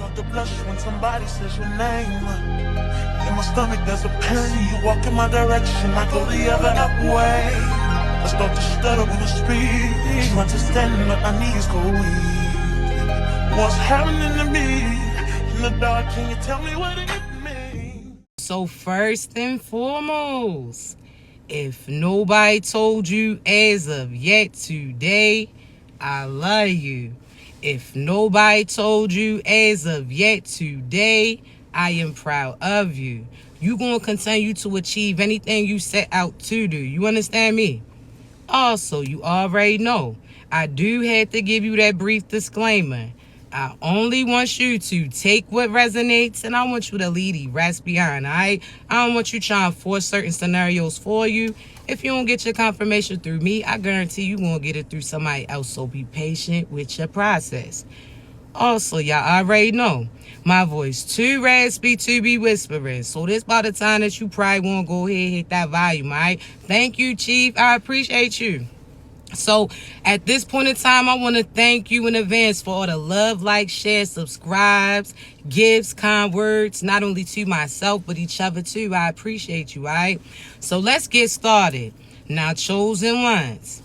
start to blush when somebody says your name. In my stomach there's a pain. You walk in my direction, I go the other way. I start to stutter when I speak, trying to stand but my knees go weak. What's happening to me in the dark? Can you tell me what it means? So first and foremost, if nobody told you as of yet today, I love you. If nobody told you as of yet today, I am proud of you. You gonna continue to achieve anything you set out to do. You understand me? Also, you already know, I do have to give you that brief disclaimer. I only want you to take what resonates, and I want you to leave the rest behind, all right? I don't want you trying to force certain scenarios for you. If you don't get your confirmation through me, I guarantee you won't get it through somebody else, so be patient with your process. Also, y'all already know, my voice too raspy to be whispering, so this by the time that you probably want to go ahead and hit that volume, all right? Thank you, Chief. I appreciate you. So at this point in time, I want to thank you in advance for all the love, like, share, subscribes, gifts, kind words, not only to myself, but each other too. I appreciate you, all right? So let's get started. Now, chosen ones,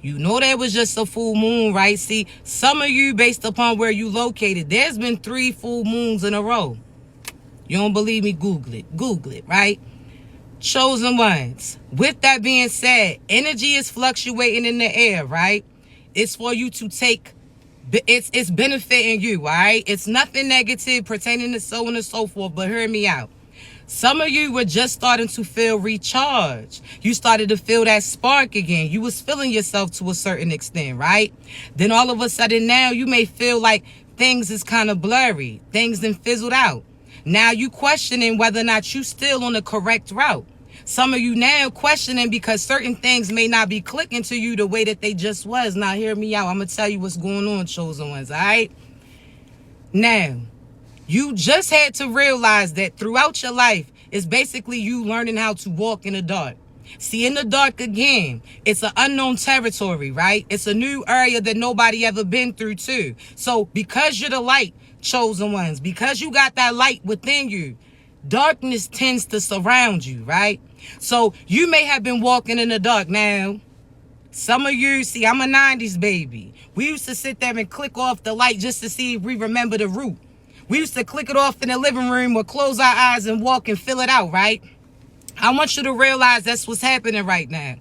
you know that was just a full moon, right? See, some of you, based upon where you located, there's been 3 full moons in a row. You don't believe me? Google it, right? Chosen ones, with that being said, energy is fluctuating in the air, right? It's for you to take, it's benefiting you, all right? It's nothing negative pertaining to so on and so forth, but hear me out. Some of you were just starting to feel recharged. You started to feel that spark again. You was feeling yourself to a certain extent, right? Then all of a sudden now you may feel like things is kind of blurry. Things then fizzled out. Now you questioning whether or not you still on the correct route. Some of you now questioning because certain things may not be clicking to you the way that they just was. Now hear me out. I'm going to tell you what's going on, chosen ones, all right? Now, you just had to realize that throughout your life, it's basically you learning how to walk in the dark. See, in the dark again, it's an unknown territory, right? It's a new area that nobody ever been through too. So because you're the light, chosen ones, because you got that light within you, darkness tends to surround you, right? So you may have been walking in the dark. Now, some of you, see, I'm a 90s baby. We used to sit there and click off the light just to see if we remember the route. We used to click it off in the living room or close our eyes and walk and fill it out, right? I want you to realize that's what's happening right now.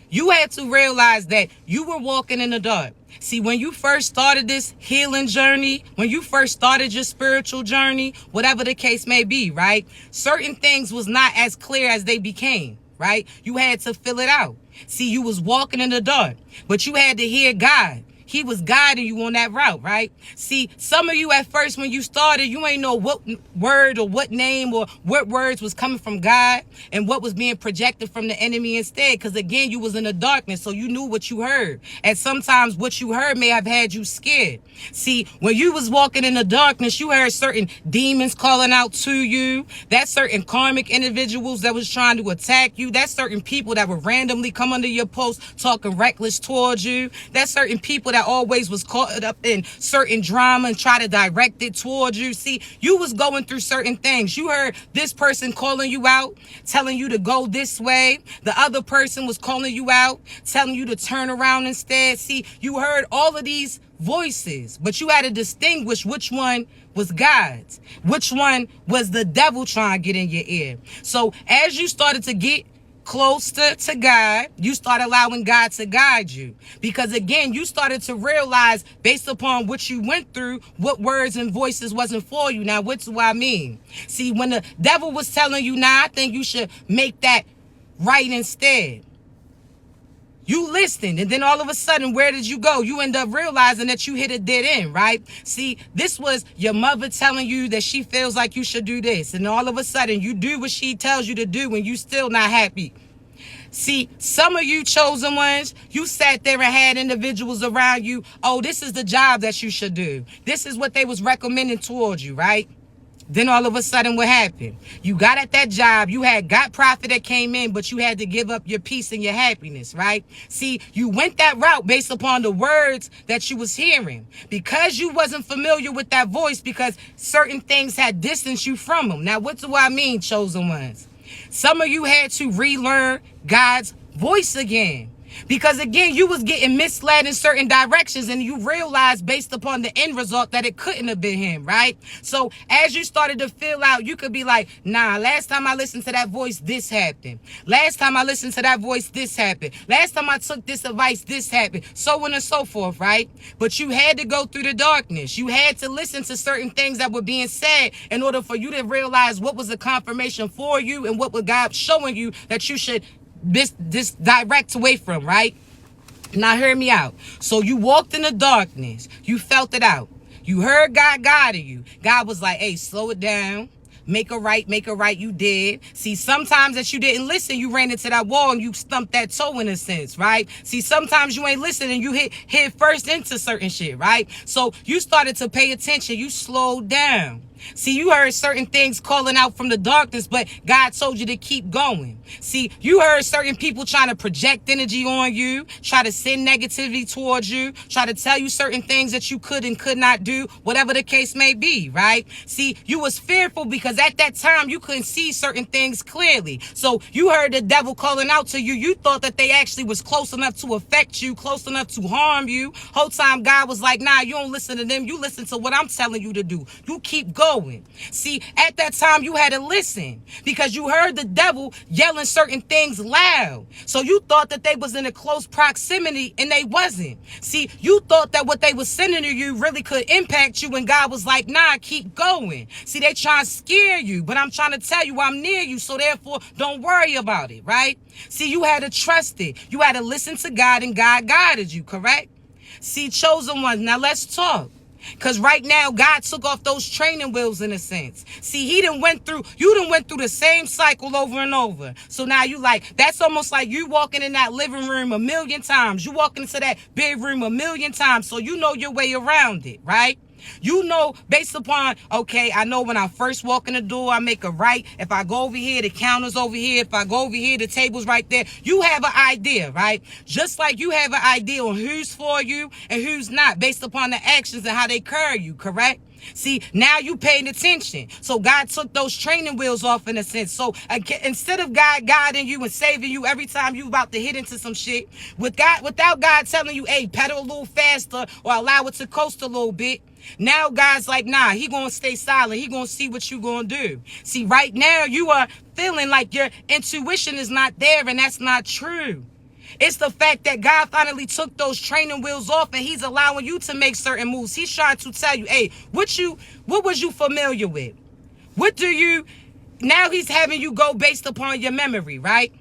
You had to realize that you were walking in the dark. See, when you first started this healing journey, when you first started your spiritual journey, whatever the case may be, right? Certain things was not as clear as they became, right? You had to fill it out. See, you was walking in the dark, but you had to hear God. He was guiding you on that route, right? See, some of you at first when you started, you ain't know what word or what name or what words was coming from God and what was being projected from the enemy instead. Because again, you was in the darkness, so you knew what you heard. And sometimes what you heard may have had you scared. See, when you was walking in the darkness, you heard certain demons calling out to you. That's certain karmic individuals that was trying to attack you. That's certain people that would randomly come under your post talking reckless towards you. That's certain people that always was caught up in certain drama and try to direct it towards you. See, you was going through certain things. You heard this person calling you out, telling you to go this way. The other person was calling you out, telling you to turn around instead. See, you heard all of these voices, but you had to distinguish which one was God's, which one was the devil trying to get in your ear. So as you started to get closer to God, you start allowing God to guide you. Because again, you started to realize based upon what you went through, what words and voices wasn't for you. Now, what do I mean? See, when the devil was telling you, nah, I think you should make that right instead. You listened, and then all of a sudden, where did you go? You end up realizing that you hit a dead end, right? See, this was your mother telling you that she feels like you should do this, and all of a sudden, you do what she tells you to do, and you still not happy. See, some of you chosen ones, you sat there and had individuals around you. Oh, this is the job that you should do. This is what they was recommending towards you, right? Then all of a sudden, what happened? You got at that job, you had got profit that came in, but you had to give up your peace and your happiness, right? See, you went that route based upon the words that you was hearing. Because you wasn't familiar with that voice, because certain things had distanced you from them. Now, what do I mean, chosen ones? Some of you had to relearn God's voice again. Because again, you was getting misled in certain directions, and you realized based upon the end result that it couldn't have been him, right? So as you started to fill out, you could be like, nah, last time I listened to that voice, this happened. Last time I listened to that voice, this happened. Last time I took this advice, this happened. So on and so forth, right? But you had to go through the darkness. You had to listen to certain things that were being said in order for you to realize what was a confirmation for you and what was God showing you that you should this direct away from, right? Now hear me out. So you walked in the darkness, you felt it out, you heard God guided you. God was like, hey, slow it down, make a right, you did. See, sometimes that you didn't listen, you ran into that wall and you stumped that toe in a sense, right? See, sometimes you ain't listening, you hit first into certain shit, right? So you started to pay attention, you slowed down. See, you heard certain things calling out from the darkness, but God told you to keep going. See, you heard certain people trying to project energy on you, try to send negativity towards you, try to tell you certain things that you could and could not do, whatever the case may be, right? See, you was fearful because at that time you couldn't see certain things clearly. So you heard the devil calling out to you. You thought that they actually was close enough to affect you, close enough to harm you. Whole time God was like, nah, you don't listen to them. You listen to what I'm telling you to do. You keep going. See, at that time you had to listen because you heard the devil yelling certain things loud. So you thought that they was in a close proximity and they wasn't. See, you thought that what they was sending to you really could impact you, and God was like, nah, keep going. See, they trying to scare you, but I'm trying to tell you I'm near you, so therefore don't worry about it, right? See, you had to trust it. You had to listen to God, and God guided you, correct? See, chosen ones, now let's talk. Because right now, God took off those training wheels in a sense. See, you done went through the same cycle over and over. So now you like, that's almost like you walking in that living room a million times. You walking into that bedroom a million times. So you know your way around it, right? You know, based upon, okay, I know when I first walk in the door, I make a right. If I go over here, the counter's over here. If I go over here, the table's right there. You have an idea, right? Just like you have an idea on who's for you and who's not based upon the actions and how they carry you, correct? See, now you paying attention. So God took those training wheels off in a sense. So instead of God guiding you and saving you every time you about to hit into some shit, without God telling you, hey, pedal a little faster or allow it to coast a little bit, now God's like, nah, he gonna stay silent. He gonna see what you gonna do. See, right now you are feeling like your intuition is not there, and that's not true. It's the fact that God finally took those training wheels off and he's allowing you to make certain moves. He's trying to tell you, hey, what was you familiar with? Now he's having you go based upon your memory, right?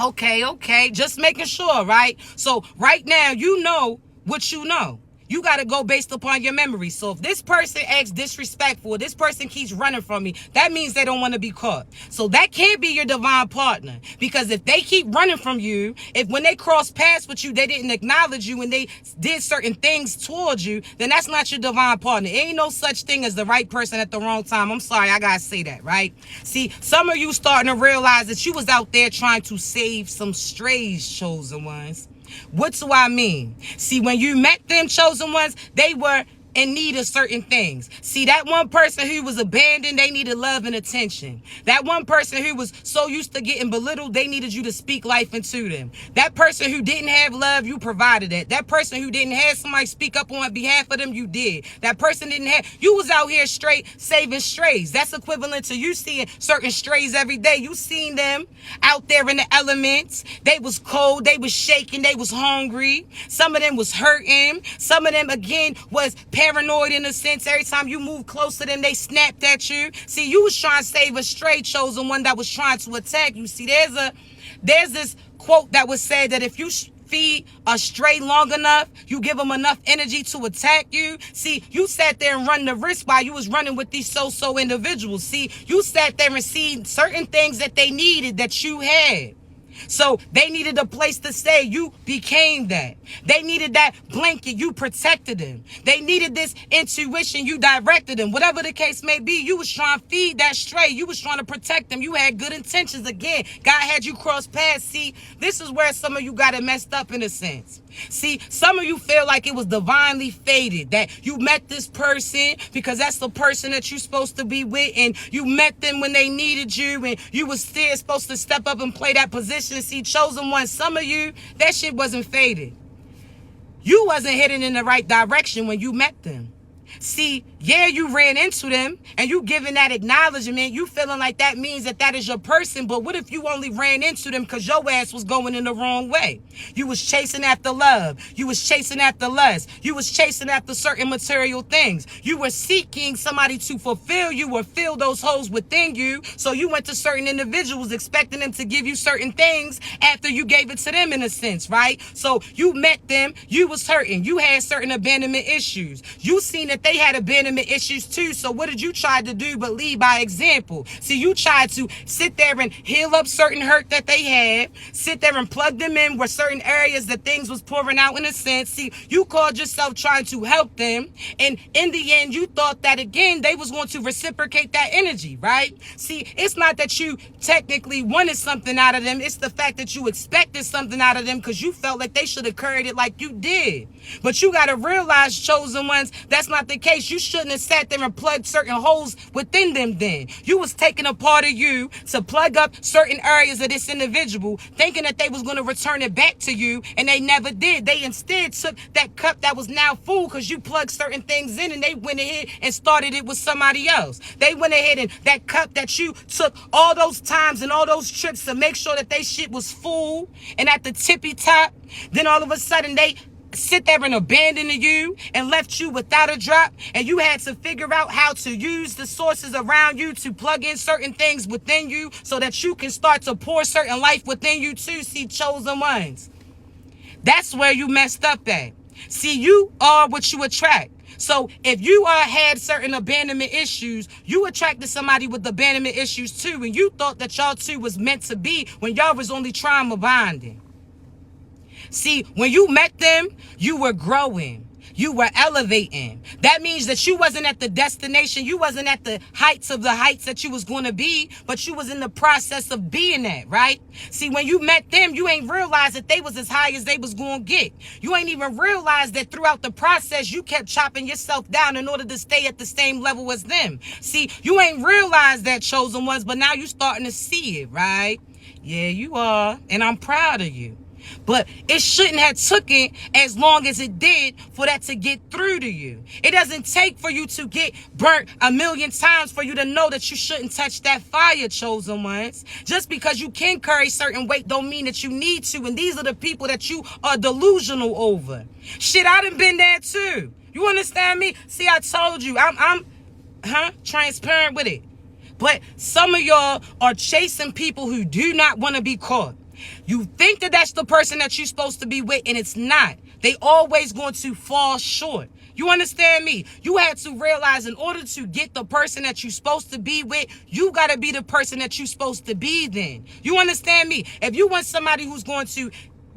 Okay. Just making sure, right? So right now, you know what you know. You got to go based upon your memory. So if this person acts disrespectful, this person keeps running from me, that means they don't want to be caught. So that can't be your divine partner. Because if they keep running from you, if when they cross paths with you, they didn't acknowledge you and they did certain things towards you, then that's not your divine partner. Ain't no such thing as the right person at the wrong time. I'm sorry, I got to say that, right? See, some of you starting to realize that you was out there trying to save some strays, chosen ones. What do I mean? See, when you met them chosen ones, they were in need of certain things. See, that one person who was abandoned, they needed love and attention. That one person who was so used to getting belittled, they needed you to speak life into them. That person who didn't have love, you provided it. That person who didn't have somebody speak up on behalf of them, you did. That person you was out here straight saving strays. That's equivalent to you seeing certain strays every day. You seen them out there in the elements. They was cold, they was shaking, they was hungry. Some of them was hurting. Some of them, again, was paranoid in a sense. Every time you move close to them, they snapped at you. See, you was trying to save a stray, chosen one that was trying to attack you. See, there's this quote that was said that if you feed a stray long enough, you give them enough energy to attack you. See, you sat there and run the risk while you was running with these so-so individuals. See, you sat there and seen certain things that they needed that you had. So they needed a place to stay. You became that. They needed that blanket. You protected them. They needed this intuition. You directed them. Whatever the case may be, you was trying to feed that stray. You was trying to protect them. You had good intentions. Again, God had you cross paths. See, this is where some of you got it messed up in a sense. See, some of you feel like it was divinely fated, that you met this person because that's the person that you're supposed to be with, and you met them when they needed you, and you was still supposed to step up and play that position. See, chosen one, some of you, that shit wasn't fated. You wasn't heading in the right direction when you met them. See, yeah, you ran into them and you giving that acknowledgement. You feeling like that means that that is your person. But what if you only ran into them because your ass was going in the wrong way? You was chasing after love. You was chasing after lust. You was chasing after certain material things. You were seeking somebody to fulfill you or fill those holes within you. So you went to certain individuals expecting them to give you certain things after you gave it to them, in a sense, right? So you met them. You was hurting. You had certain abandonment issues. You seen that they had abandonment issues too. So what did you try to do but lead by example? See, you tried to sit there and heal up certain hurt that they had, sit there and plug them in where certain areas that things was pouring out, in a sense. See, you called yourself trying to help them, and in the end you thought that again they was going to reciprocate that energy, right? See, it's not that you technically wanted something out of them, it's the fact that you expected something out of them because you felt like they should have carried it like you did. But you got to realize, chosen ones, that's not the case. You shouldn't have sat there and plugged certain holes within them then. You was taking a part of you to plug up certain areas of this individual, thinking that they was going to return it back to you, and they never did. They instead took that cup that was now full because you plugged certain things in, and they went ahead and started it with somebody else. They went ahead and that cup that you took all those times and all those trips to make sure that they shit was full and at the tippy top, then all of a sudden they sit there and abandon you and left you without a drop, and you had to figure out how to use the sources around you to plug in certain things within you so that you can start to pour certain life within you too. See, chosen ones, that's where you messed up at. See, you are what you attract. So if you had certain abandonment issues, you attracted somebody with abandonment issues too, and you thought that y'all two was meant to be when y'all was only trauma bonding. See, when you met them, you were growing. You were elevating. That means that you wasn't at the destination. You wasn't at the heights of the heights that you was going to be, but you was in the process of being that, right? See, when you met them, you ain't realized that they was as high as they was going to get. You ain't even realized that throughout the process, you kept chopping yourself down in order to stay at the same level as them. See, you ain't realized that, chosen ones, but now you starting to see it, right? Yeah, you are, and I'm proud of you. But it shouldn't have taken as long as it did for that to get through to you. It doesn't take for you to get burnt 1,000,000 times for you to know that you shouldn't touch that fire, chosen ones. Just because you can carry certain weight don't mean that you need to. And these are the people that you are delusional over. Shit, I done been there too. You understand me? See, I told you, I'm transparent with it. But some of y'all are chasing people who do not want to be caught. You think that that's the person that you're supposed to be with, and it's not. They always going to fall short. You understand me? You have to realize in order to get the person that you're supposed to be with, you got to be the person that you're supposed to be then. You understand me? If you want somebody who's going to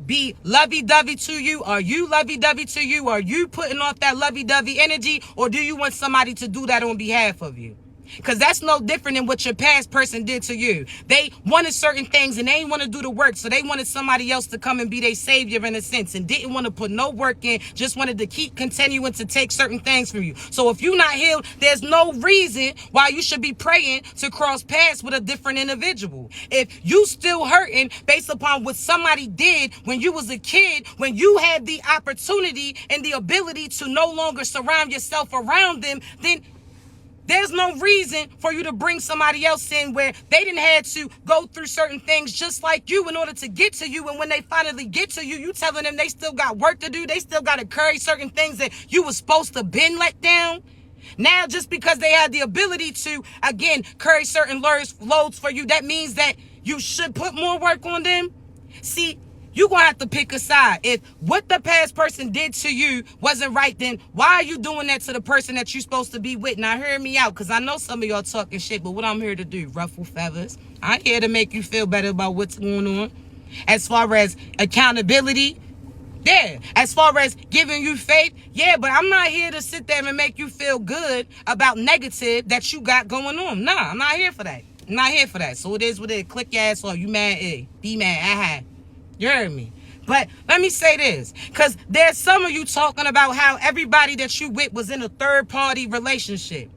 be lovey-dovey to you, are you lovey-dovey to you? Are you putting off that lovey-dovey energy, or do you want somebody to do that on behalf of you? Because that's no different than what your past person did to you. They wanted certain things and they didn't want to do the work. So they wanted somebody else to come and be their savior in a sense, and didn't want to put no work in, just wanted to keep continuing to take certain things from you. So if you're not healed, there's no reason why you should be praying to cross paths with a different individual. If you still hurting based upon what somebody did when you was a kid, when you had the opportunity and the ability to no longer surround yourself around them, then there's no reason for you to bring somebody else in where they didn't have to go through certain things just like you in order to get to you. And when they finally get to you, you telling them they still got work to do. They still got to carry certain things that you was supposed to been let down. Now, just because they had the ability to, again, carry certain loads for you, that means that you should put more work on them. See, you're going to have to pick a side. If what the past person did to you wasn't right, then why are you doing that to the person that you're supposed to be with? Now, hear me out, because I know some of y'all talking shit, but what I'm here to do, ruffle feathers. I'm here to make you feel better about what's going on. As far as accountability, yeah. As far as giving you faith, yeah, but I'm not here to sit there and make you feel good about negative that you got going on. Nah, I'm not here for that. I'm not here for that. So it is what it is. Click your ass off. You mad? Be mad. You heard me. But let me say this, because there's some of you talking about how everybody that you with was in a third-party relationship.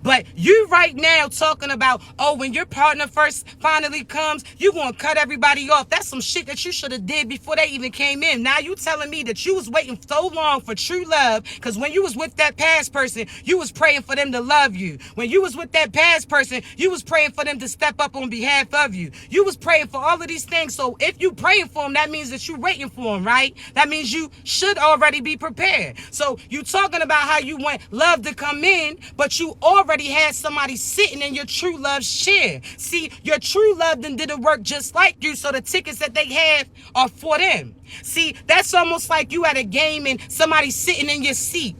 But you right now talking about, oh, when your partner first finally comes, you gonna cut everybody off. That's some shit that you should have did before they even came in. Now you telling me that you was waiting so long for true love, because when you was with that past person, you was praying for them to love you. When you was with that past person, you was praying for them to step up on behalf of you. You was praying for all of these things. So if you praying for them, that means that you waiting for them, right? That means you should already be prepared. So you talking about how you want love to come in, but you already had somebody sitting in your true love share. See, your true love then didn't work just like you, so the tickets that they have are for them. See, that's almost like you at a game and somebody sitting in your seat.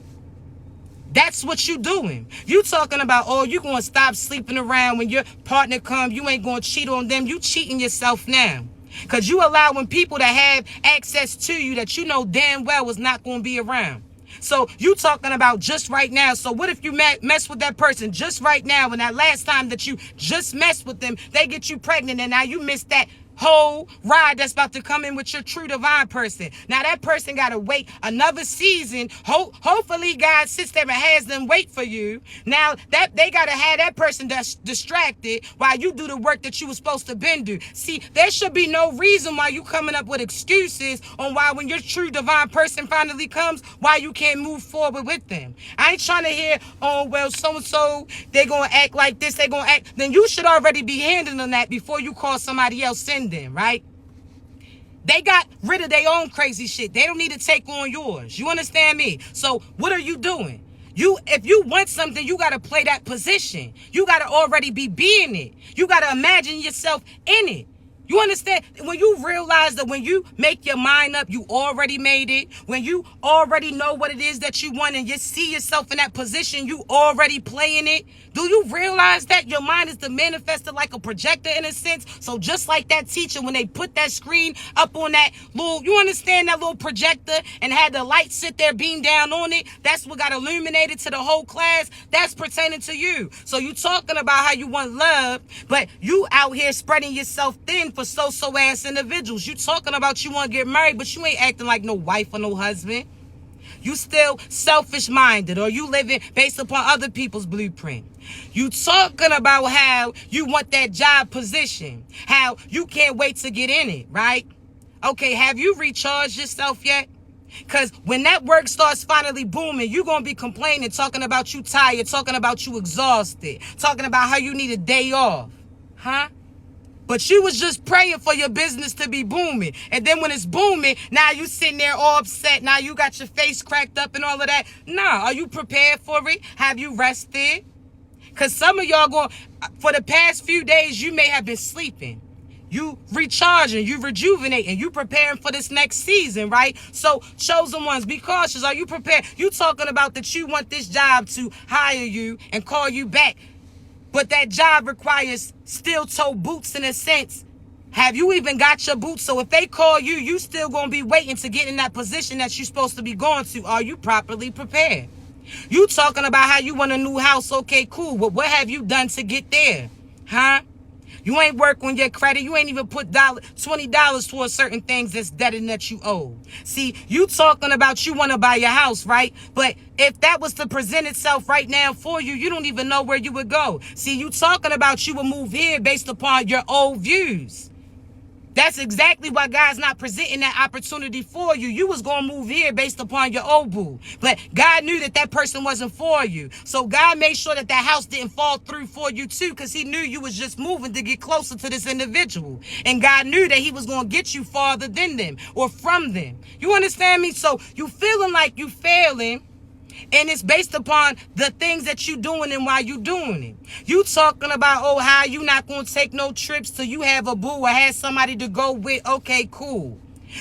That's what you doing. You talking about, oh, you going to stop sleeping around when your partner come, you ain't going to cheat on them. You cheating yourself now. Because you allowing people to have access to you that you know damn well was not going to be around. So you talking about just right now. So what if you mess with that person just right now, and that last time that you just messed with them, they get you pregnant, and now you missed that whole ride that's about to come in with your true divine person. Now that person got to wait another season. Hopefully God sits there and has them wait for you. Now that they got to have that person that's distracted while you do the work that you was supposed to been do. See, there should be no reason why you coming up with excuses on why when your true divine person finally comes, why you can't move forward with them. I ain't trying to hear, oh, well, so-and-so, they going to act like this, they going to act. Then you should already be handling that before you call somebody else in them, right? They got rid of their own crazy shit. They don't need to take on yours. You understand me? So what are you doing? If you want something, you got to play that position. You got to already be being it. You got to imagine yourself in it. You understand? When you realize that when you make your mind up, you already made it. When you already know what it is that you want and you see yourself in that position, you already playing it. Do you realize that your mind is manifested like a projector in a sense? So just like that teacher, when they put that screen up on that little, you understand, that little projector, and had the light sit there beam down on it, that's what got illuminated to the whole class. That's pertaining to you. So you talking about how you want love, but you out here spreading yourself thin for so-so ass individuals. You talking about you want to get married, but you ain't acting like no wife or no husband. You still selfish minded, or you living based upon other people's blueprint. You talking about how you want that job position, how you can't wait to get in it, right? Okay, have you recharged yourself yet? Because when that work starts finally booming, you're going to be complaining, talking about you tired, talking about you exhausted, talking about how you need a day off. Huh? But you was just praying for your business to be booming. And then when it's booming, now you sitting there all upset. Now you got your face cracked up and all of that. Nah, are you prepared for it? Have you rested? Because some of y'all going, for the past few days, you may have been sleeping. You recharging, you rejuvenating, you preparing for this next season, right? So, chosen ones, be cautious. Are you prepared? You talking about that you want this job to hire you and call you back. But that job requires steel-toe boots in a sense. Have you even got your boots? So if they call you, you still going to be waiting to get in that position that you're supposed to be going to. Are you properly prepared? You talking about how you want a new house. Okay, cool. But what have you done to get there? Huh? You ain't work on your credit. You ain't even put $20 towards certain things that's debt and that you owe. See, you talking about you want to buy your house, right? But if that was to present itself right now for you, you don't even know where you would go. See, you talking about you would move here based upon your old views. That's exactly why God's not presenting that opportunity for you. You was going to move here based upon your old boo. But God knew that that person wasn't for you. So God made sure that that house didn't fall through for you too, because he knew you was just moving to get closer to this individual. And God knew that he was going to get you farther than them or from them. You understand me? So you feeling like you failing, and it's based upon the things that you doing and why you doing it. You talking about, oh, how you not going to take no trips till you have a boo or have somebody to go with. Okay, cool.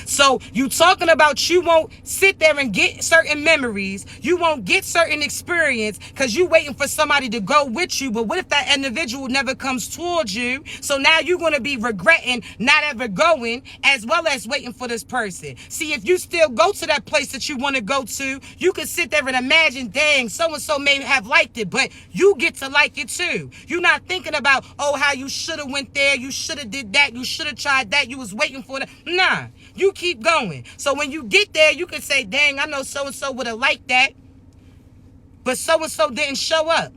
So you talking about you won't sit there and get certain memories. You won't get certain experience because you waiting for somebody to go with you. But what if that individual never comes towards you? So now you're going to be regretting not ever going as well as waiting for this person. See, if you still go to that place that you want to go to, you can sit there and imagine, dang, so-and-so may have liked it, but you get to like it too. You're not thinking about, oh, how you should have went there. You should have did that. You should have tried that. You was waiting for that. Nah. You keep going. So when you get there, you can say, dang, I know so-and-so would have liked that, but so-and-so didn't show up.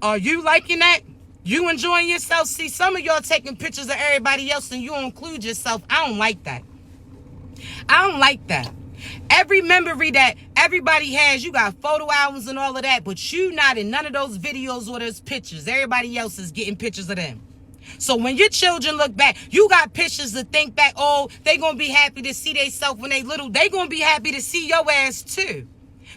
Are you liking that? You enjoying yourself? See, some of y'all taking pictures of everybody else and you don't include yourself. I don't like that. I don't like that. Every memory that everybody has, you got photo albums and all of that, but you not in none of those videos or those pictures. Everybody else is getting pictures of them. So when your children look back, you got pictures to think back, oh, they going to be happy to see themselves when they little. They going to be happy to see your ass too.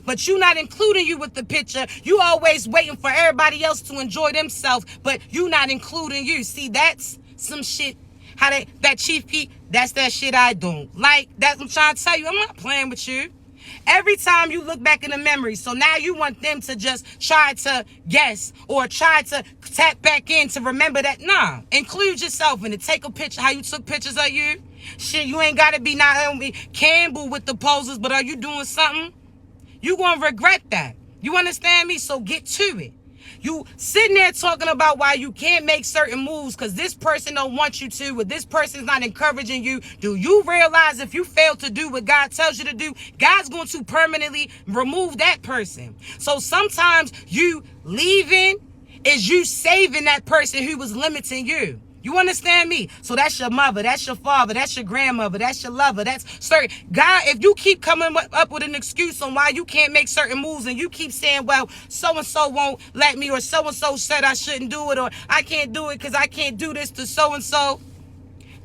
But you not including you with the picture. You always waiting for everybody else to enjoy themselves, but you not including you. See, that's some shit. How that Chief Keef, that's that shit I don't like. That's what I'm trying to tell you. I'm not playing with you. Every time you look back in the memory, so now you want them to just try to guess or try to tap back in to remember that. Nah, include yourself in it. Take a picture, how you took pictures of you. Shit, you ain't got to be Naomi Campbell with the poses, but are you doing something? You going to regret that. You understand me? So get to it. You sitting there talking about why you can't make certain moves because this person don't want you to, or this person's not encouraging you. Do you realize if you fail to do what God tells you to do, God's going to permanently remove that person? So sometimes you leaving is you saving that person who was limiting you. You understand me? So that's your mother, that's your father, that's your grandmother, that's your lover, that's certain. God, if you keep coming up with an excuse on why you can't make certain moves and you keep saying, well, so-and-so won't let me, or so-and-so said I shouldn't do it, or I can't do it because I can't do this to so-and-so,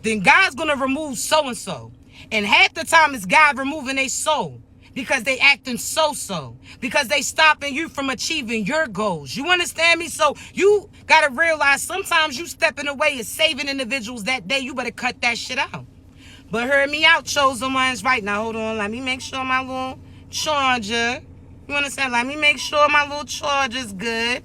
then God's going to remove so-and-so. And half the time it's God removing their soul. Because they acting so-so. Because they stopping you from achieving your goals. You understand me? So you got to realize sometimes you stepping away is saving individuals that day. You better cut that shit out. But hear me out, chosen ones. Right now, hold on. Let me make sure my little charger. You understand? Let me make sure my little charger's good.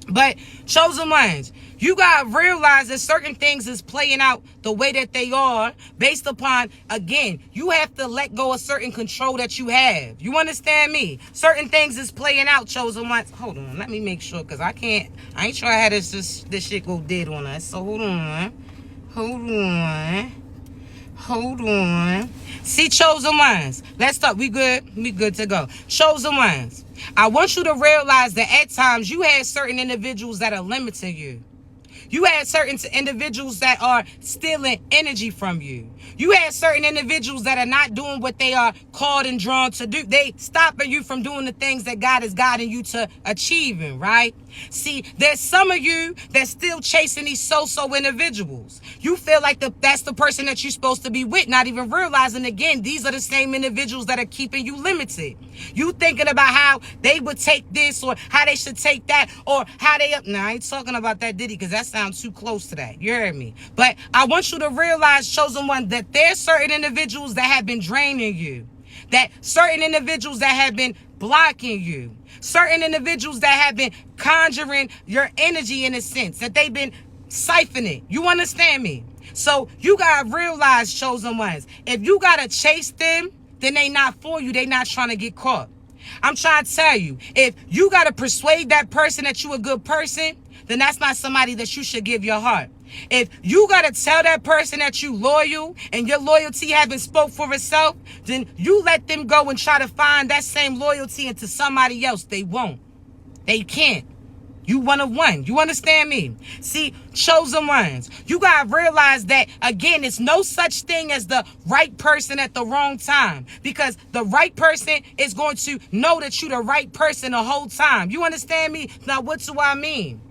But chosen ones, you got to realize that certain things is playing out the way that they are based upon, again, you have to let go of certain control that you have. You understand me? Certain things is playing out, chosen ones. Hold on. Let me make sure because I ain't sure I had this shit go dead on us. So hold on. Hold on. See, chosen ones. Let's start. We good? We good to go. Chosen ones. I want you to realize that at times you had certain individuals that are limiting you. You had certain individuals that are stealing energy from you. You had certain individuals that are not doing what they are called and drawn to do. They stopping you from doing the things that God is guiding you to achieving, right? See, there's some of you that's still chasing these so-so individuals. You feel like that's the person that you're supposed to be with, not even realizing, again, these are the same individuals that are keeping you limited. You thinking about how they would take this or how they should take that or how they up. Now, I ain't talking about that Diddy because that sounds too close to that. You heard me? But I want you to realize, chosen one, that there's certain individuals that have been draining you. That certain individuals that have been blocking you. Certain individuals that have been conjuring your energy in a sense. That they've been siphoning. You understand me? So you got to realize, chosen ones, if you got to chase them, then they not for you. They not trying to get caught. I'm trying to tell you, if you got to persuade that person that you a good person, then that's not somebody that you should give your heart. If you got to tell that person that you loyal and your loyalty haven't spoke for itself, then you let them go and try to find that same loyalty into somebody else. They won't. They can't. You one of one. You understand me? See, chosen ones, you got to realize that, again, it's no such thing as the right person at the wrong time, because the right person is going to know that you're the right person the whole time. You understand me? Now, what do I mean?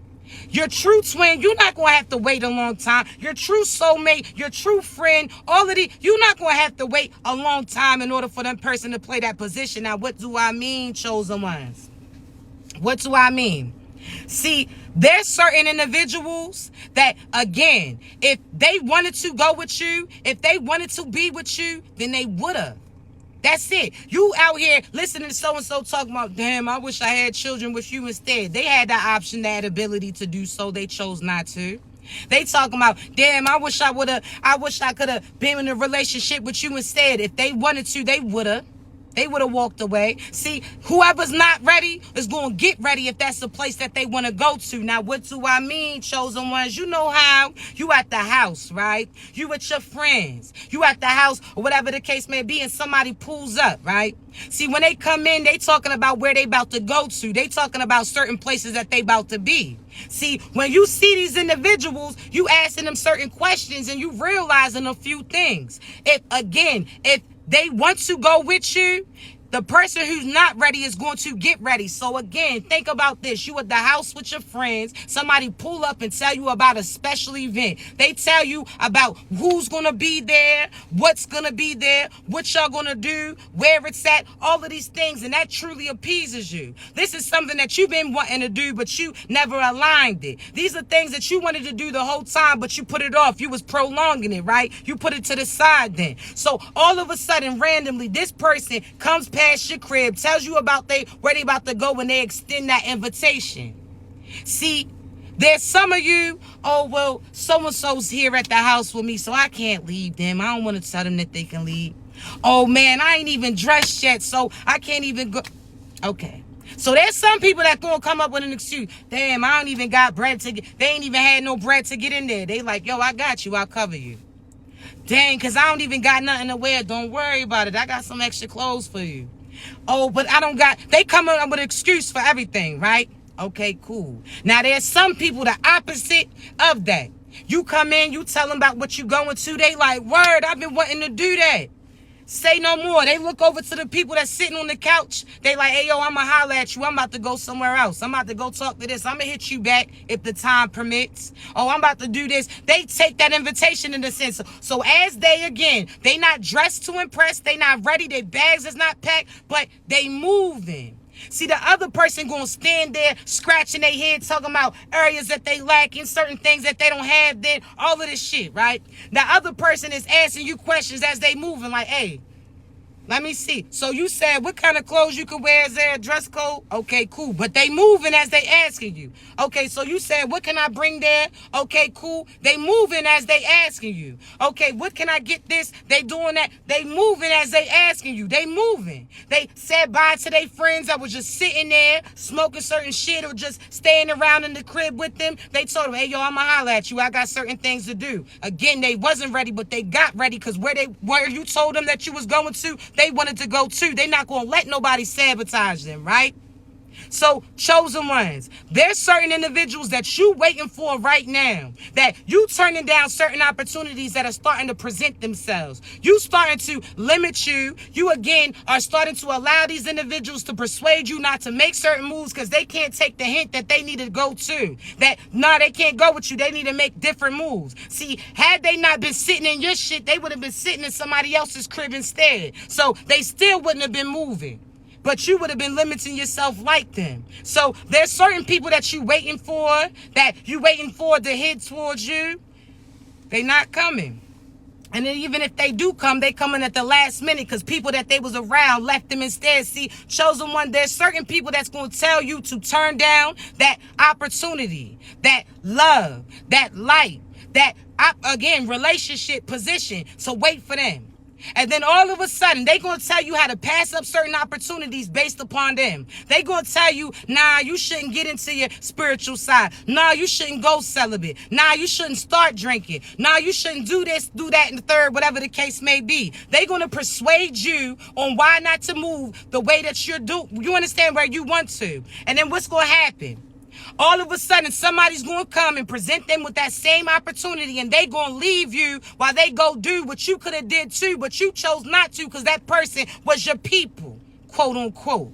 Your true twin, you're not going to have to wait a long time. Your true soulmate, your true friend, all of these, you're not going to have to wait a long time in order for that person to play that position. Now, what do I mean, chosen ones? What do I mean? See, there's certain individuals that, again, if they wanted to go with you, if they wanted to be with you, then they would have. That's it. You out here listening to so-and-so talking about, damn, I wish I had children with you instead. They had that option, that ability to do so. They chose not to. They talking about, damn, I wish I could have been in a relationship with you instead. If they wanted to, they would have. They would have walked away. See, whoever's not ready is going to get ready if that's the place that they want to go to. Now, what do I mean, chosen ones? You know how? You at the house, right? You with your friends. You at the house or whatever the case may be, and somebody pulls up, right? See, when they come in, they talking about where they about to go to. They talking about certain places that they about to be. See, when you see these individuals, you asking them certain questions and you realizing a few things. If they want to go with you, the person who's not ready is going to get ready. So again, think about this. You at the house with your friends. Somebody pull up and tell you about a special event. They tell you about who's going to be there, what's going to be there, what y'all going to do, where it's at, all of these things. And that truly appeases you. This is something that you've been wanting to do, but you never aligned it. These are things that you wanted to do the whole time, but you put it off. You was prolonging it, right? You put it to the side then. So all of a sudden, randomly, this person comes past your crib, tells you about where they about to go when they extend that invitation. See, there's some of you, oh, well, so-and-so's here at the house with me, so I can't leave them. I don't want to tell them that they can leave. Oh, man, I ain't even dressed yet, so I can't even go. Okay. So there's some people that gonna come up with an excuse. Damn, I don't even got bread to get. They ain't even had no bread to get in there. They like, yo, I got you. I'll cover you. Dang, because I don't even got nothing to wear. Don't worry about it. I got some extra clothes for you. Oh, but I don't got... They come up with an excuse for everything, right? Okay, cool. Now, there's some people the opposite of that. You come in, you tell them about what you going to. They like, word, I've been wanting to do that. Say no more. They look over to the people that's sitting on the couch. They like, hey, yo, I'm going to holler at you. I'm about to go somewhere else. I'm about to go talk to this. I'm going to hit you back if the time permits. Oh, I'm about to do this. They take that invitation in a sense. So as they not dressed to impress. They not ready. Their bags is not packed, but they moving. See, the other person gonna stand there scratching their head, talking about areas that they lack in, certain things that they don't have, then all of this shit, right? The other person is asking you questions as they moving, like, hey, let me see. So you said what kind of clothes you could wear? Is there a dress code? Okay, cool. But they moving as they asking you. Okay, so you said what can I bring there? Okay, cool. They moving as they asking you. Okay, what can I get this? They doing that. They moving as they asking you. They moving. They said bye to their friends that was just sitting there smoking certain shit or just staying around in the crib with them. They told them, hey, yo, I'ma holler at you. I got certain things to do. Again, they wasn't ready, but they got ready because where you told them that you was going to, they wanted to go too. They're not going to let nobody sabotage them, right? So, chosen ones, there's certain individuals that you waiting for right now, that you turning down certain opportunities that are starting to present themselves. You starting to limit you. You, again, are starting to allow these individuals to persuade you not to make certain moves because they can't take the hint that they need to go to. That, nah, they can't go with you. They need to make different moves. See, had they not been sitting in your shit, they would have been sitting in somebody else's crib instead. So, they still wouldn't have been moving. But you would have been limiting yourself like them. So there's certain people that you waiting for to hit towards you. They not coming. And then even if they do come, they coming at the last minute because people that they was around left them instead. See, chosen one, there's certain people that's going to tell you to turn down that opportunity, that love, that light, that, again, relationship position. So wait for them. And then all of a sudden, they going to tell you how to pass up certain opportunities based upon them. They going to tell you, nah, you shouldn't get into your spiritual side. Nah, you shouldn't go celibate. Nah, you shouldn't start drinking. Nah, you shouldn't do this, do that, and the third, whatever the case may be. They going to persuade you on why not to move the way that you're doing. You understand where you want to. And then what's going to happen? All of a sudden, somebody's going to come and present them with that same opportunity, and they going to leave you while they go do what you could have did too, but you chose not to because that person was your people, quote unquote.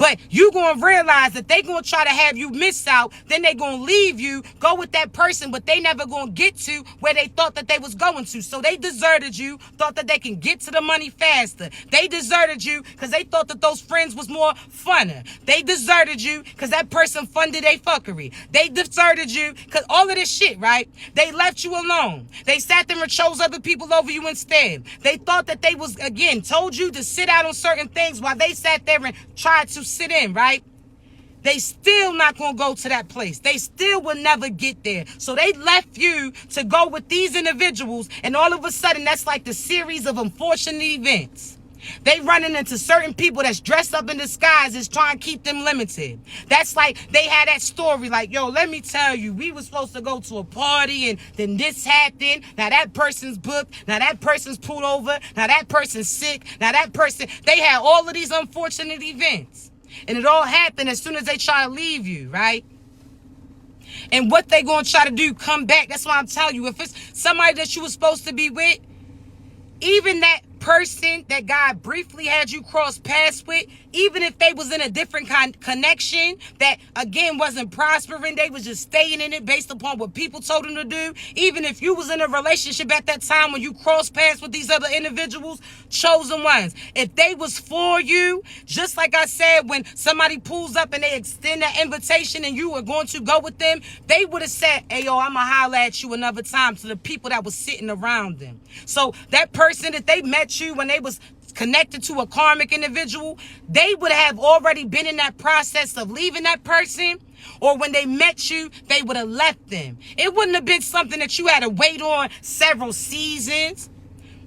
But you gonna realize that they gonna try to have you miss out, then they gonna leave you, go with that person, but they never gonna get to where they thought that they was going to. So they deserted you, thought that they can get to the money faster. They deserted you because they thought that those friends was more funner. They deserted you because that person funded a fuckery. They deserted you because all of this shit, right? They left you alone. They sat there and chose other people over you instead. They thought that they was, again, told you to sit out on certain things while they sat there and tried to sit in, right? They still not going to go to that place. They still will never get there. So they left you to go with these individuals, and all of a sudden, that's like the series of unfortunate events. They running into certain people that's dressed up in disguises trying to keep them limited. That's like they had that story like, yo, let me tell you, we were supposed to go to a party and then this happened. Now that person's booked. Now that person's pulled over. Now that person's sick. Now that person, they had all of these unfortunate events. And it all happened as soon as they try to leave you, right? And what they gonna try to do, come back. That's why I'm telling you, if it's somebody that you were supposed to be with, even that person that God briefly had you cross paths with, even if they was in a different connection that, again, wasn't prospering, they was just staying in it based upon what people told them to do, even if you was in a relationship at that time when you crossed paths with these other individuals, chosen ones, if they was for you, just like I said, when somebody pulls up and they extend that invitation and you were going to go with them, they would have said, hey, yo, I'm going to holler at you another time, to the people that was sitting around them. So that person that they met you when they was connected to a karmic individual, they would have already been in that process of leaving that person, or when they met you, they would have left them. It wouldn't have been something that you had to wait on several seasons.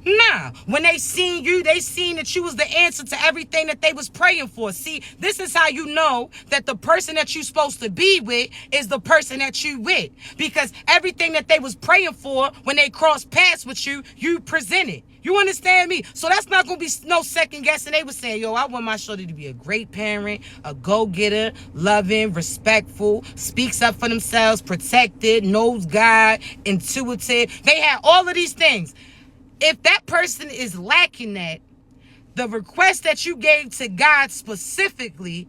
Nah, when they seen you, they seen that you was the answer to everything that they was praying for. See, this is how you know that the person that you supposed to be with is the person that you with. Because everything that they was praying for when they crossed paths with you, you presented. You understand me? So that's not going to be no second guessing. They were saying, yo, I want my shorty to be a great parent, a go-getter, loving, respectful, speaks up for themselves, protected, knows God, intuitive. They had all of these things. If that person is lacking that, the request that you gave to God specifically,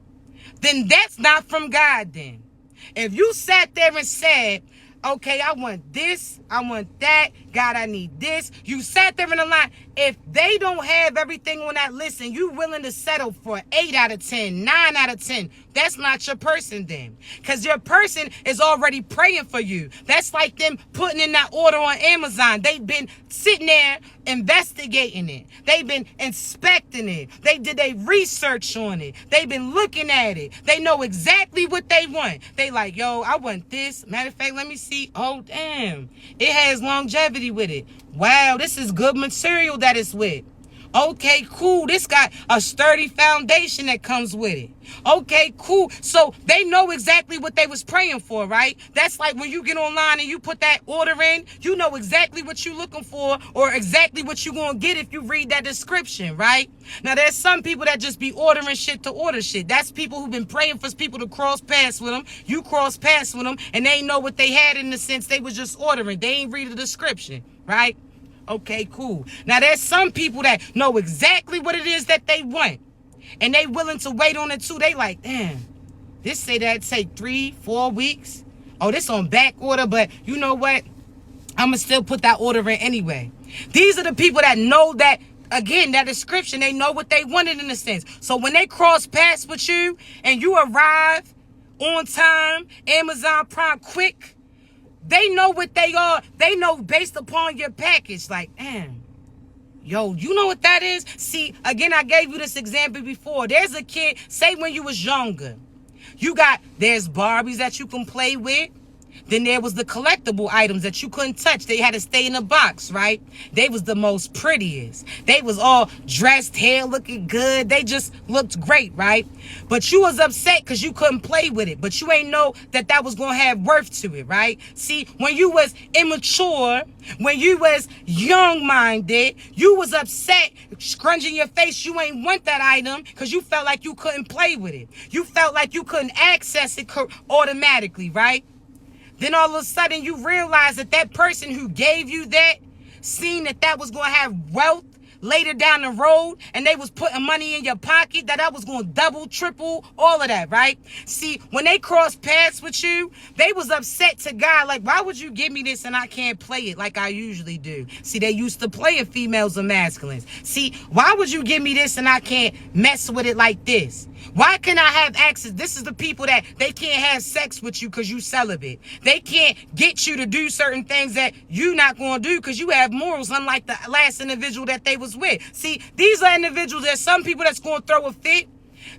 then that's not from God then. If you sat there and said, okay, I want this, I want that, God, I need this. You sat there in the line. If they don't have everything on that list and you willing to settle for 8 out of 10, 9 out of 10, that's not your person then. Because your person is already praying for you. That's like them putting in that order on Amazon. They've been sitting there investigating it. They've been inspecting it. They did a research on it. They've been looking at it. They know exactly what they want. They like, yo, I want this. Matter of fact, let me see. Oh, damn. It has longevity with it. Wow, this is good material that it's with. Okay, cool. This got a sturdy foundation that comes with it. Okay, cool. So they know exactly what they was praying for, right? That's like when you get online and you put that order in, you know exactly what you're looking for or exactly what you're going to get if you read that description, right? Now, there's some people that just be ordering shit to order shit. That's people who've been praying for people to cross paths with them. You cross paths with them and they ain't know what they had in the sense they was just ordering. They ain't read the description, right? Okay, cool. Now, there's some people that know exactly what it is that they want. And they willing to wait on it too. They like, damn, this say that take 3-4 weeks. Oh, this on back order, but you know what? I'm going to still put that order in anyway. These are the people that know that, again, that description. They know what they wanted in a sense. So when they cross paths with you and you arrive on time, Amazon Prime quick, they know what they are. They know based upon your package. Like, damn. Yo, you know what that is? See, again, I gave you this example before. There's a kid, say when you was younger. There's Barbies that you can play with. Then there was the collectible items that you couldn't touch. They had to stay in a box, right? They was the most prettiest. They was all dressed, hair looking good. They just looked great, right? But you was upset because you couldn't play with it. But you ain't know that that was going to have worth to it, right? See, when you was immature, when you was young-minded, you was upset, scrunching your face. You ain't want that item because you felt like you couldn't play with it. You felt like you couldn't access it automatically, right? Then all of a sudden you realize that that person who gave you that, seen that that was going to have wealth, later down the road and they was putting money in your pocket, that was going to double, triple, all of that, right? See, when they crossed paths with you, they was upset to God. Like, why would you give me this and I can't play it like I usually do? See, they used to play in females and masculines. See, why would you give me this and I can't mess with it like this? Why can I have access? This is the people that they can't have sex with you because you celibate. They can't get you to do certain things that you not going to do because you have morals, unlike the last individual that they was with. See, these are individuals. There's some people that's going to throw a fit.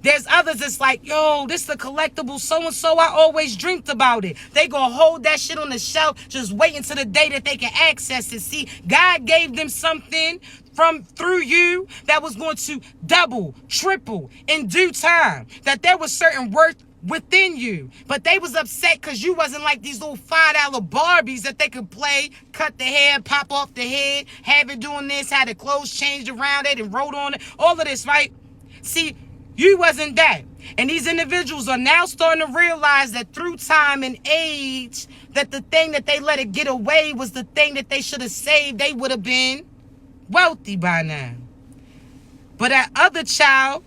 There's others that's like, yo, this is a collectible so-and-so. I always dreamed about it. They going to hold that shit on the shelf, just waiting till the day that they can access it. See, God gave them something through you that was going to double, triple in due time. That there was certain worth within you. But they was upset because you wasn't like these little $5 Barbies that they could play, cut the hair, pop off the head, have it doing this, had the clothes changed around it and wrote on it. All of this, right? See, you wasn't that. And these individuals are now starting to realize that through time and age, that the thing that they let it get away was the thing that they should have saved. They would have been wealthy by now. But that other child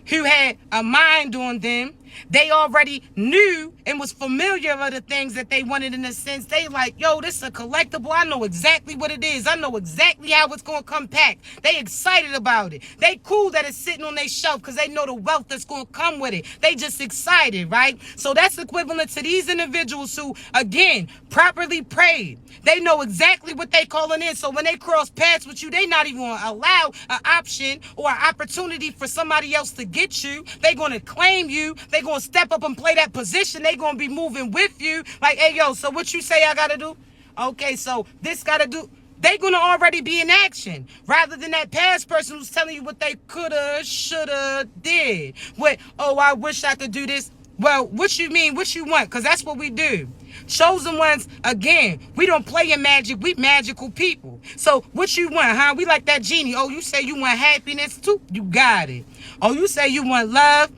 who had a mind on them, they already knew and was familiar with the things that they wanted. In a sense, they like, yo, this is a collectible. I know exactly what it is. I know exactly how it's going to come back. They excited about it. They cool that it's sitting on their shelf because they know the wealth that's going to come with it. They just excited, right? So that's equivalent to these individuals who, again, properly prayed. They know exactly what they calling in. So when they cross paths with you, they not even going to allow an option or an opportunity for somebody else to get you. They going to claim you. They going to step up and play that position. They going to be moving with you. Like, hey, yo, so what you say I got to do? Okay, so this got to do. They going to already be in action. Rather than that past person who's telling you what they coulda, shoulda, did. What, oh, I wish I could do this. Well, what you mean? What you want? Because that's what we do. Chosen ones, again, we don't play in magic. We magical people. So what you want, huh? We like that genie. Oh, you say you want happiness too? You got it. Oh, you say you want love?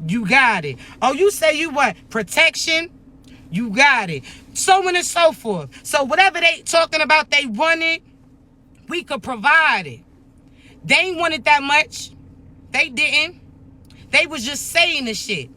You got it. Oh, you say you want protection? You got it. So on and so forth. So whatever they talking about they wanted, we could provide it. They ain't wanted that much. They didn't. They was just saying the shit.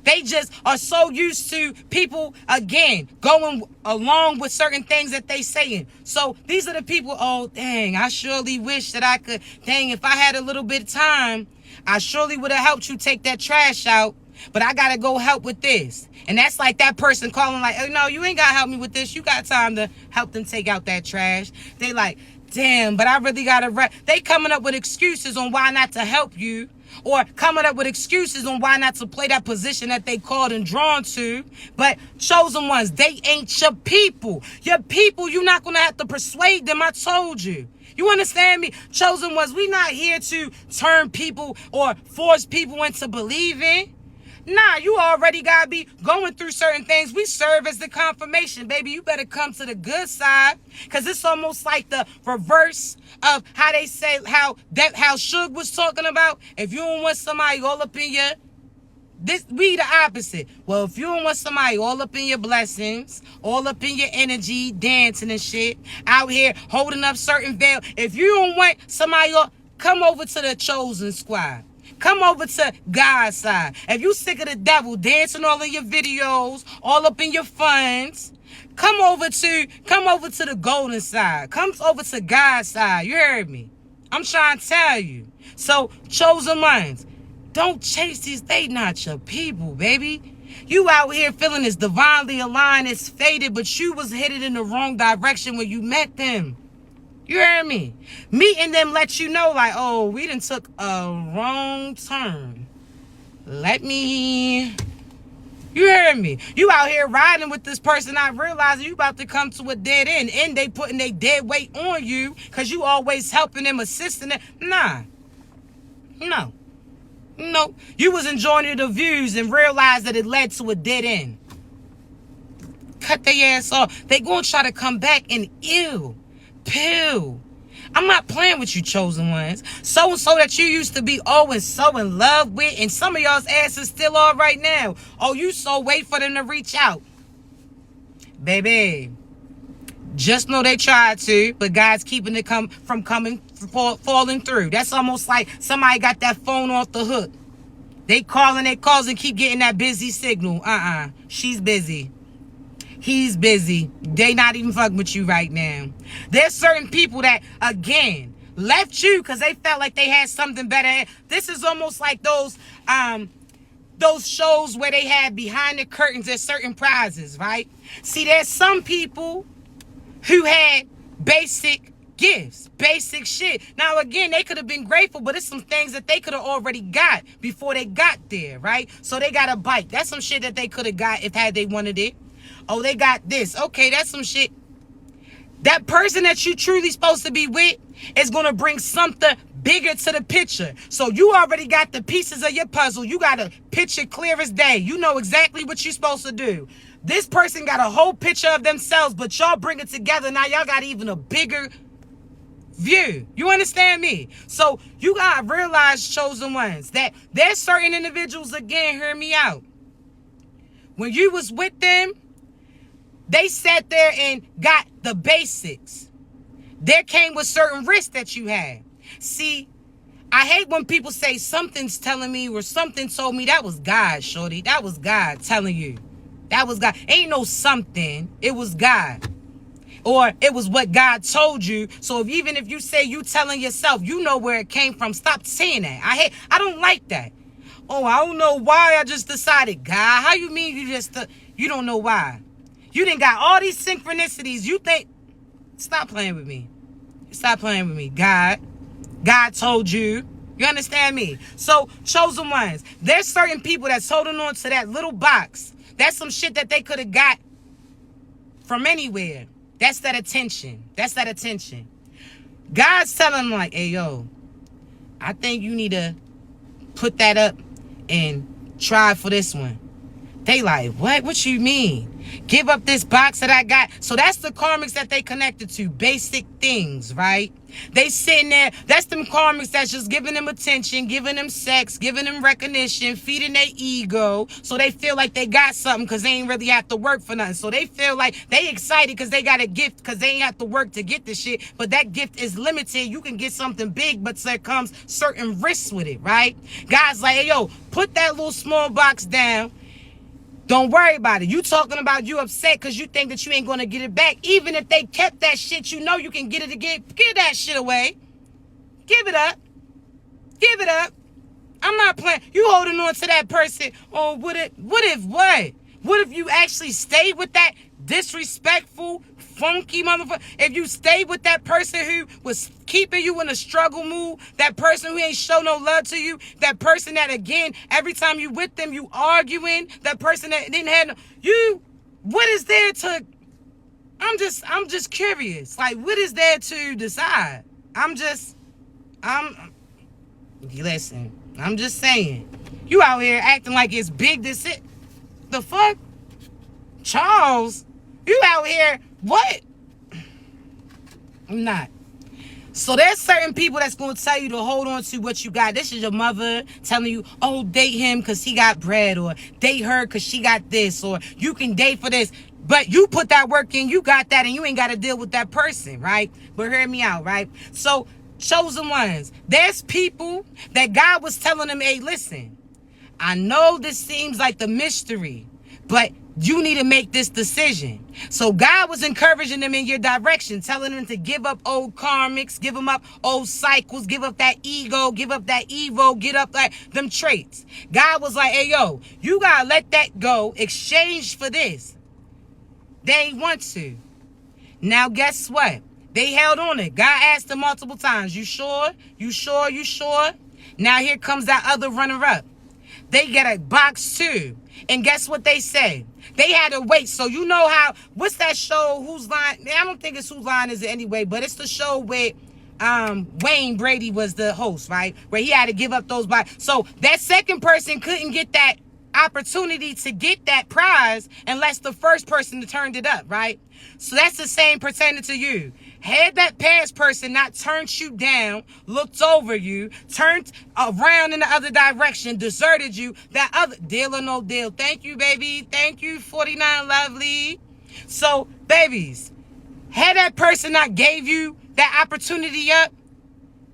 They just are so used to people, again, going along with certain things that they saying. So these are the people, oh, dang, I surely wish that I could, dang, if I had a little bit of time, I surely would have helped you take that trash out, but I got to go help with this. And that's like that person calling like, oh, no, you ain't got to help me with this. You got time to help them take out that trash. They like, damn, but I really got to, they coming up with excuses on why not to help you. Or coming up with excuses on why not to play that position that they called and drawn to. But chosen ones, they ain't your people. Your people, you're not going to have to persuade them. I told you. You understand me? Chosen ones, we not here to turn people or force people into believing. Nah, you already got to be going through certain things. We serve as the confirmation, baby. You better come to the good side, because it's almost like the reverse of how they say, how Suge was talking about. If you don't want somebody all up in your, we the opposite. Well, if you don't want somebody all up in your blessings, all up in your energy, dancing and shit, out here holding up certain veil. If you don't want somebody, come over to the chosen squad. Come over to God's side. If you sick of the devil dancing all in your videos, all up in your funds, come over to the golden side. Come over to God's side. You heard me? I'm trying to tell you. So, chosen ones, don't chase these. They not your people, baby. You out here feeling it's divinely aligned, it's fated, but you was headed in the wrong direction when you met them. You heard me? Meeting them let you know, like, oh, we done took a wrong turn. You heard me? You out here riding with this person, not realizing you about to come to a dead end. And they putting their dead weight on you because you always helping them, assisting them. Nah. No. You was enjoying the views and realized that it led to a dead end. Cut their ass off. They gonna try to come back and pill. I'm not playing with you, chosen ones. So that you used to be always so in love with, and some of y'all's asses still are right now. Oh, you so wait for them to reach out. Baby, just know they tried to, but God's keeping it from coming falling through. That's almost like somebody got that phone off the hook. They calling their calls and keep getting that busy signal. She's busy. He's busy. They not even fucking with you right now. There's certain people that, again, left you because they felt like they had something better. This is almost like those shows where they had behind the curtains there's certain prizes, right? See, there's some people who had basic gifts, basic shit. Now, again, they could have been grateful, but it's some things that they could have already got before they got there, right? So they got a bike. That's some shit that they could have got if had they wanted it. Oh, they got this. Okay, that's some shit. That person that you truly supposed to be with is going to bring something bigger to the picture. So you already got the pieces of your puzzle. You got a picture clear as day. You know exactly what you're supposed to do. This person got a whole picture of themselves, but y'all bring it together. Now y'all got even a bigger view. You understand me? So you got to realize, chosen ones, that there's certain individuals, again, hear me out. When you was with them, they sat there and got the basics. There came with certain risks that you had. See, I hate when people say something's telling me or something told me. That was God, shorty. That was God telling you. That was God. Ain't no something. It was God. Or it was what God told you. So even if you say you telling yourself, you know where it came from. Stop saying that. I don't like that. Oh, I don't know why I just decided. God, how you mean you don't know why? You done got all these synchronicities. You think, stop playing with me. Stop playing with me. God told you. You understand me? So, chosen ones, there's certain people that's holding on to that little box. That's some shit that they could have got from anywhere. That's that attention. That's that attention. God's telling them like, hey, yo, I think you need to put that up and try for this one. They like, what you mean? Give up this box that I got. So that's the karmics that they connected to. Basic things, right? They sitting there. That's them karmics that's just giving them attention, giving them sex, giving them recognition, feeding their ego. So they feel like they got something because they ain't really have to work for nothing. So they feel like they excited because they got a gift because they ain't have to work to get the shit. But that gift is limited. You can get something big, but there comes certain risks with it, right? God's like, hey, yo, put that little small box down. Don't worry about it. You talking about you upset because you think that you ain't going to get it back. Even if they kept that shit, you know you can get it again. Give that shit away. Give it up. Give it up. I'm not playing. You holding on to that person. Oh, what if what? What if you actually stayed with that disrespectful, funky motherfucker? If you stayed with that person who was keeping you in a struggle mood, that person who ain't show no love to you, that person that, again, every time you with them, you arguing, that person that didn't have no, what is there to, I'm just curious. Like, what is there to decide? Listen, I'm just saying. You out here acting like it's big this it. The fuck? Charles, you out here, what? I'm not. So there's certain people that's going to tell you to hold on to what you got. This is your mother telling you, oh, date him because he got bread, or date her because she got this, or you can date for this. But you put that work in, you got that, and you ain't got to deal with that person, right? But hear me out, right? So, chosen ones, there's people that God was telling them, hey, listen, I know this seems like the mystery, but you need to make this decision. So God was encouraging them in your direction, telling them to give up old karmics, give them up old cycles, give up that ego, give up that evil, get up like them traits. God was like, hey, yo, you got to let that go, exchange for this. They want to. Now, guess what? They held on it. God asked them multiple times, you sure? You sure? You sure? Now here comes that other runner-up. They get a box too. And guess what they say? They had to wait. So you know how, what's that show, Whose Line? I don't think it's Whose Line Is It anyway, but it's the show where Wayne Brady was the host, right? Where he had to give up those boxes. So that second person couldn't get that opportunity to get that prize unless the first person turned it up, right? So that's the same pertaining to you. Had that past person not turned you down, looked over you, turned around in the other direction, deserted you, that other deal or no deal. Thank you, baby. Thank you, 49 Lovely. So, babies, had that person not gave you that opportunity up,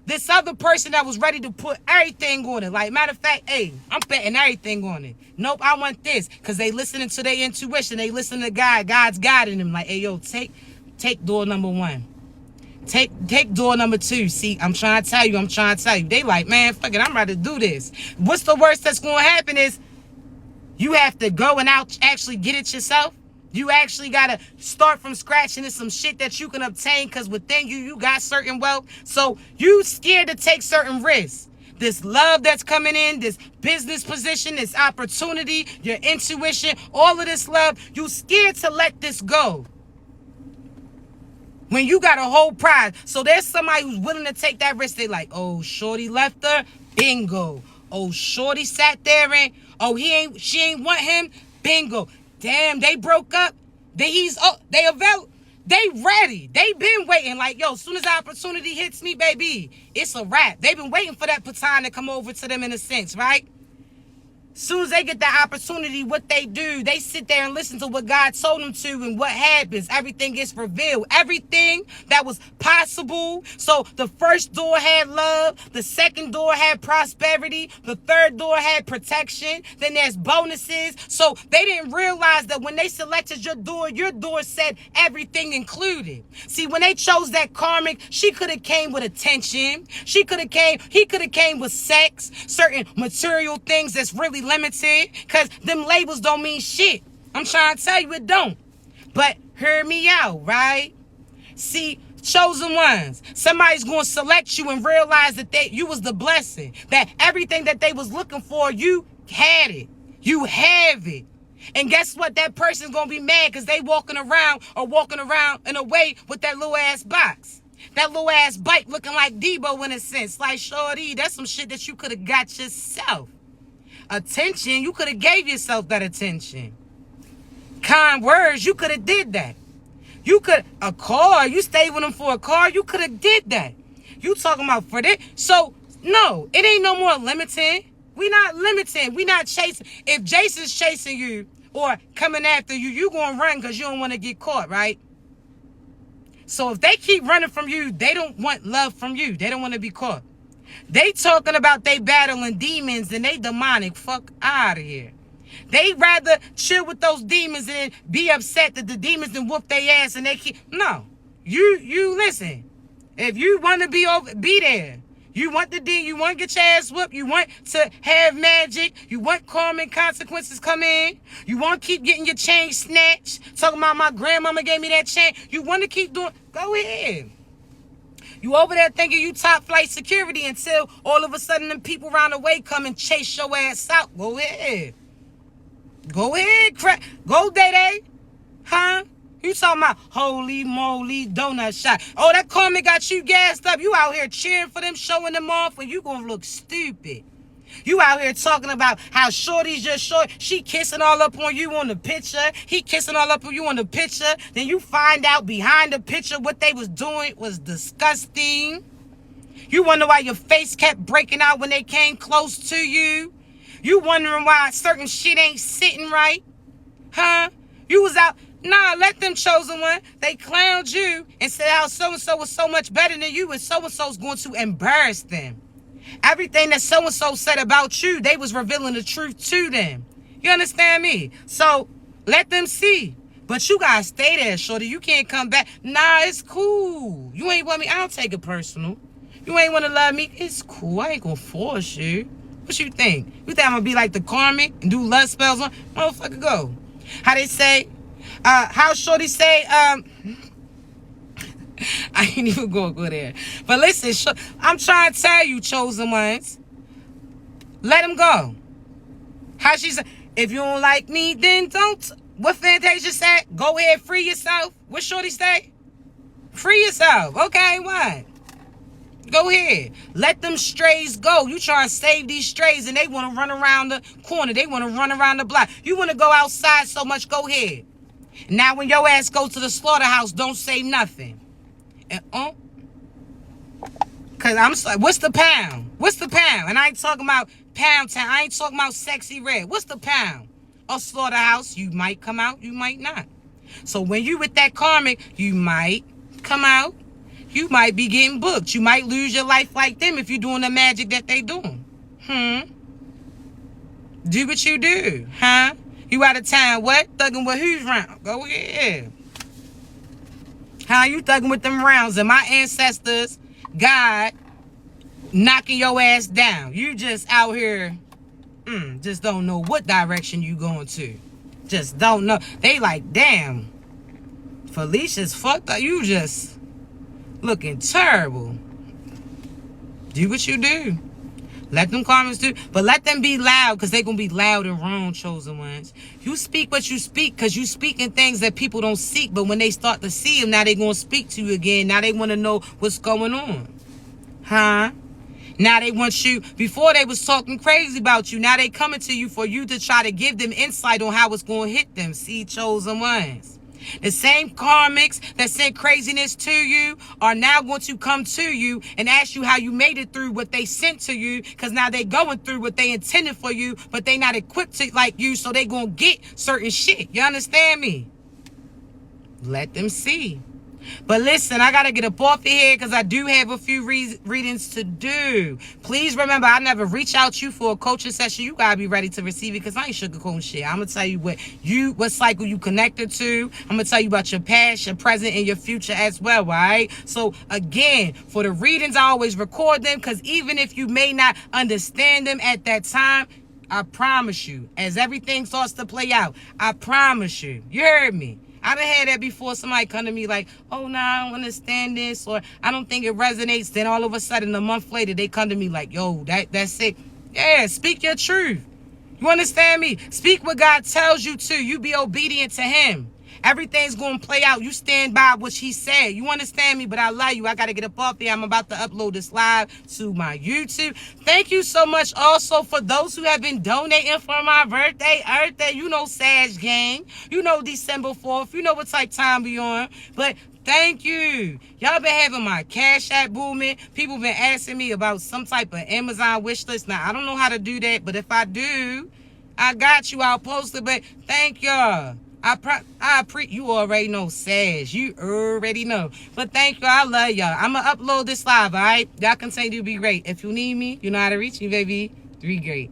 This other person that was ready to put everything on it. Like, matter of fact, hey, I'm betting everything on it. Nope, I want this. Because they listening to their intuition. They listen to God. God's guiding them. Like, hey, yo, take door number 1. Take door number 2. See, I'm trying to tell you. They like, man, fuck it, I'm ready to do this. What's the worst that's going to happen is you have to go and actually get it yourself. You actually got to start from scratch, and it's some shit that you can obtain because within you got certain wealth. So you scared to take certain risks. This love that's coming in, this business position, this opportunity, your intuition, all of this love, you scared to let this go. When you got a whole prize. So there's somebody who's willing to take that risk. They like, oh, shorty left her, bingo. Oh, shorty sat there and, oh, she ain't want him, bingo. Damn, they broke up. They ready. They been waiting. Like, yo, as soon as the opportunity hits me, baby, it's a wrap. They've been waiting for that baton to come over to them in a sense, right? Soon as they get that opportunity, what they do, they sit there and listen to what God told them to, and what happens, everything gets revealed. Everything that was possible. So the first door had love, the second door had prosperity, the third door had protection, then there's bonuses. So they didn't realize that when they selected your door said everything included. See, when they chose that karmic, she could have came with attention. He could have came with sex, certain material things that's really limited, because them labels don't mean shit. I'm trying to tell you it don't. But hear me out, right? See, chosen ones, somebody's going to select you and realize that you was the blessing, that everything that they was looking for, you had it. You have it. And guess what? That person's going to be mad because they walking around in a way with that little ass box. That little ass bike looking like Debo in a sense. Like, shorty, that's some shit that you could have got yourself. Attention, you could have gave yourself that attention. Kind words, you could have did that. A car, you stayed with them for a car, you could have did that. You talking about for this? So, no, it ain't no more limiting. We not limiting. We not chasing. If Jason's chasing you or coming after you, you going to run because you don't want to get caught, right? So if they keep running from you, they don't want love from you. They don't want to be caught. They talking about they battling demons and they demonic. Fuck out of here. They rather chill with those demons and be upset that the demons done whoop their ass and they keep... No. You listen. If you want to be there. You want to get your ass whooped. You want to have magic. You want karma and consequences come in. You want to keep getting your chain snatched. Talking about my grandmama gave me that chain. You want to keep doing... Go ahead. You over there thinking you top flight security until all of a sudden them people around the way come and chase your ass out. Go ahead. Go ahead. Go, Day-Day. Huh? You talking about holy moly donut shot. Oh, that karma got you gassed up. You out here cheering for them, showing them off, and you gonna look stupid. You out here talking about how shorty's just short. She kissing all up on you on the picture. He kissing all up on you on the picture. Then you find out behind the picture what they was doing was disgusting. You wonder why your face kept breaking out when they came close to you. You wondering why certain shit ain't sitting right. Huh? You was out... Nah, let them chosen one. They clowned you and said how so-and-so was so much better than you, and so-and-so's going to embarrass them. Everything that so-and-so said about you, they was revealing the truth to them. You understand me? So, let them see. But you gotta stay there, shorty. You can't come back. Nah, it's cool. You ain't want me. I don't take it personal. You ain't want to love me. It's cool. I ain't gonna force you. What you think? You think I'm gonna be like the karmic and do love spells on? Motherfucker, go. How they say... how shorty say, I ain't even gonna go there. But listen, I'm trying to tell you, chosen ones, let him go. How she say, if you don't like me, then don't. What Fantasia said? Go ahead, free yourself. What shorty say? Free yourself. Okay, what? Go ahead. Let them strays go. You trying to save these strays and they want to run around the corner. They want to run around the block. You want to go outside so much, go ahead. Now when your ass goes to the slaughterhouse, don't say nothing. And cause I'm sorry, what's the pound? What's the pound? And I ain't talking about Pound Town. I ain't talking about Sexy Red. What's the pound? A slaughterhouse, you might come out, you might not. So when you with that karmic, you might come out, you might be getting booked. You might lose your life like them if you're doing the magic that they doing. Do what you do, huh? You out of town, what? Thugging with who's round? Go ahead. How you thugging with them rounds? And my ancestors, God, knocking your ass down. You just out here, just don't know what direction you going to. Just don't know. They like, damn, Felicia's fucked up. You just looking terrible. Do what you do. Let them comments do, but let them be loud, because they gonna be loud and wrong, chosen ones. You speak what you speak, because you speaking things that people don't seek, but when they start to see them, now they gonna speak to you again. Now they want to know what's going on. Huh? Now they want you, before they was talking crazy about you, now they coming to you for you to try to give them insight on how it's going to hit them. See, chosen ones. The same karmics that sent craziness to you are now going to come to you and ask you how you made it through what they sent to you, because now they going through what they intended for you, but they not equipped to like you, so they going to get certain shit. You understand me? Let them see. But listen, I got to get up off of here because I do have a few readings to do. Please remember, I never reach out to you for a coaching session. You got to be ready to receive it, because I ain't sugarcoating shit. I'm going to tell you what cycle you connected to. I'm going to tell you about your past, your present, and your future as well, right? So again, for the readings, I always record them, because even if you may not understand them at that time, I promise you, as everything starts to play out, I promise you, you heard me. I done had that before. Somebody come to me like, oh, no, I don't understand this, or I don't think it resonates. Then all of a sudden, a month later, they come to me like, yo, that's it. Yeah, speak your truth. You understand me? Speak what God tells you to. You be obedient to him. Everything's going to play out. You stand by what he said. You understand me? But I love you. I got to get up off here. I'm about to upload this live to my YouTube. Thank you so much also for those who have been donating for my birthday, Earth Day. You know, Sag Gang. You know, December 4th. You know what type time we on. But thank you. Y'all been having my Cash App booming. People been asking me about some type of Amazon wish list. Now, I don't know how to do that. But if I do, I got you. I'll post it. But thank y'all. You already know, Sag. You already know. But thank you. I love y'all. I'm going to upload this live, all right? Y'all continue to be great. If you need me, you know how to reach me, baby. 3 great.